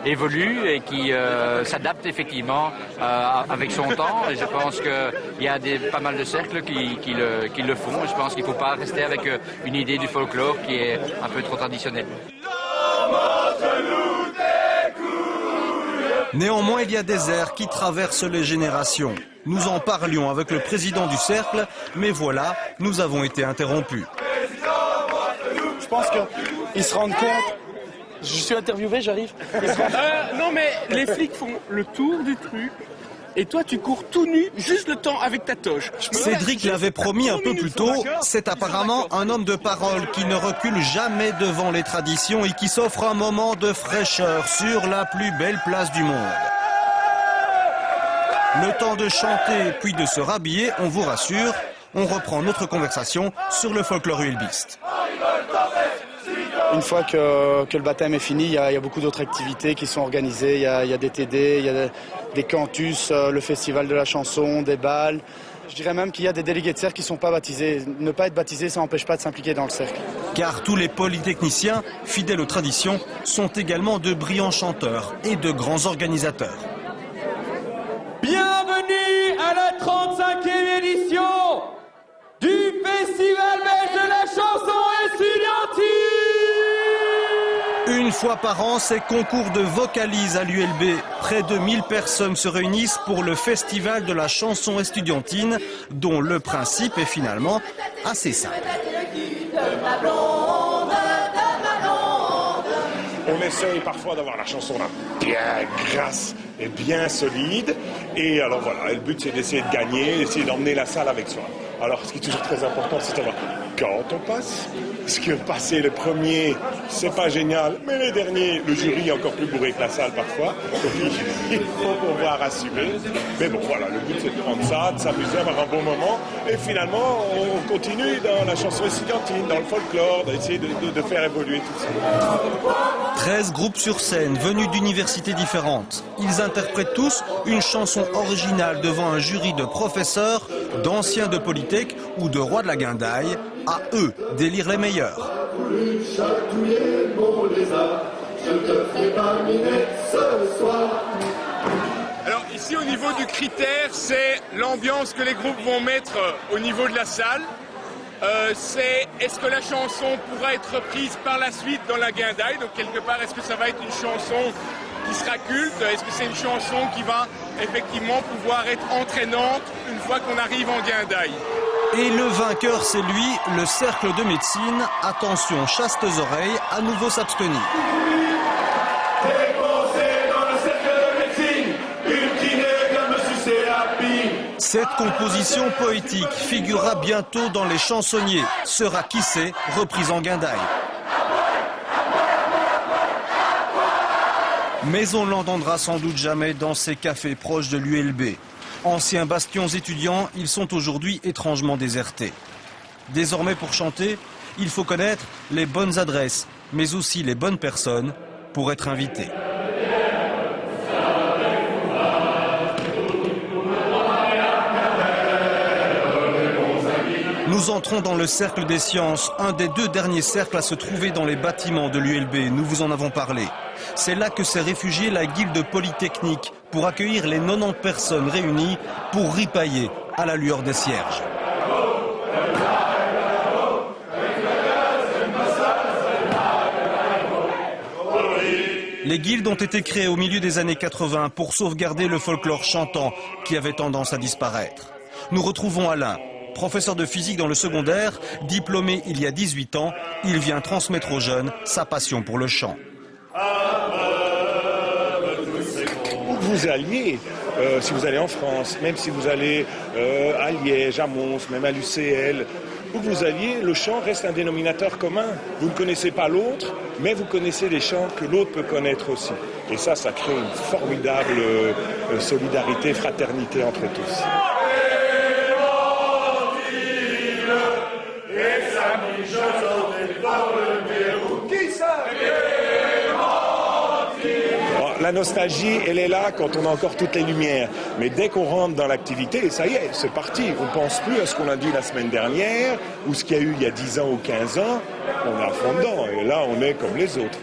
évolue et qui s'adapte effectivement avec son temps. Et je pense qu'il y a pas mal de cercles qui le font. Et je pense qu'il ne faut pas rester avec une idée du folklore qui est un peu trop traditionnelle. Néanmoins, il y a des airs qui traversent les générations. Nous en parlions avec le président du cercle, mais voilà, nous avons été interrompus. Je pense qu'ils se rendent compte. Je suis interviewé, j'arrive. Non mais les flics font le tour du truc et toi tu cours tout nu juste le temps avec ta toge. Cédric l'avait promis un peu plus tôt, c'est apparemment un homme de parole qui ne recule jamais devant les traditions et qui s'offre un moment de fraîcheur sur la plus belle place du monde. Le temps de chanter puis de se rhabiller, on vous rassure, on reprend notre conversation sur le folklore uelbiste. Une fois que le baptême est fini, il y a beaucoup d'autres activités qui sont organisées. Il y a des TD, il y a des cantus, le festival de la chanson, des bals. Je dirais même qu'il y a des délégués de cercle qui ne sont pas baptisés. Ne pas être baptisé, ça n'empêche pas de s'impliquer dans le cercle. Car tous les polytechniciens, fidèles aux traditions, sont également de brillants chanteurs et de grands organisateurs. Bienvenue à la 35e édition du Festival belge de la chanson estudiantine. Une fois par an, c'est concours de vocalise à l'ULB. Près de 1000 personnes se réunissent pour le Festival de la chanson estudiantine, dont le principe est finalement assez simple. On essaye parfois d'avoir la chanson là bien grasse et bien solide. Et alors voilà, le but c'est d'essayer de gagner, d'essayer d'emmener la salle avec soi. Alors ce qui est toujours très important, c'est de savoir quand on passe. Parce que passer le premier, c'est pas génial, mais les derniers, le jury est encore plus bourré que la salle parfois. Donc il faut pouvoir assumer. Mais bon voilà, le but c'est de prendre ça, de s'amuser, avoir un bon moment. Et finalement, on continue dans la chanson estudiantine, dans le folklore, d'essayer de faire évoluer tout ça. 13 groupes sur scène, venus d'universités différentes. Ils interprètent tous une chanson originale devant un jury de professeurs, d'anciens de Polytech ou de rois de la Guindaille. À eux d'élire les meilleurs. Alors ici au niveau du critère, c'est l'ambiance que les groupes vont mettre au niveau de la salle. C'est est-ce que la chanson pourra être reprise par la suite dans la Guindaille. Donc quelque part, est-ce que ça va être une chanson qui sera culte? Est-ce que c'est une chanson qui va effectivement pouvoir être entraînante une fois qu'on arrive en Guindaille? Et le vainqueur, c'est lui, le cercle de médecine. Attention, chastes oreilles, à nouveau s'abstenir. Cette composition poétique figurera bientôt dans Les Chansonniers. Sera, qui sait, reprise en Guindaille. Mais on l'entendra sans doute jamais dans ces cafés proches de l'ULB. Anciens bastions étudiants, ils sont aujourd'hui étrangement désertés. Désormais, pour chanter, il faut connaître les bonnes adresses, mais aussi les bonnes personnes pour être invité. Nous entrons dans le cercle des sciences, un des 2 derniers cercles à se trouver dans les bâtiments de l'ULB. Nous vous en avons parlé. C'est là que s'est réfugiée la guilde polytechnique pour accueillir les 90 personnes réunies pour ripailler à la lueur des cierges. Les guildes ont été créées au milieu des années 80 pour sauvegarder le folklore chantant qui avait tendance à disparaître. Nous retrouvons Alain, professeur de physique dans le secondaire, diplômé il y a 18 ans. Il vient transmettre aux jeunes sa passion pour le chant. Où que vous alliez, si vous allez en France, même si vous allez à Liège, à Mons, même à l'UCL, où que vous alliez, le chant reste un dénominateur commun. Vous ne connaissez pas l'autre, mais vous connaissez les chants que l'autre peut connaître aussi. Et ça crée une formidable solidarité, fraternité entre tous. La nostalgie, elle est là quand on a encore toutes les lumières. Mais dès qu'on rentre dans l'activité, ça y est, c'est parti. On ne pense plus à ce qu'on a dit la semaine dernière ou ce qu'il y a eu il y a 10 ans ou 15 ans. On est à fond dedans et là, on est comme les autres.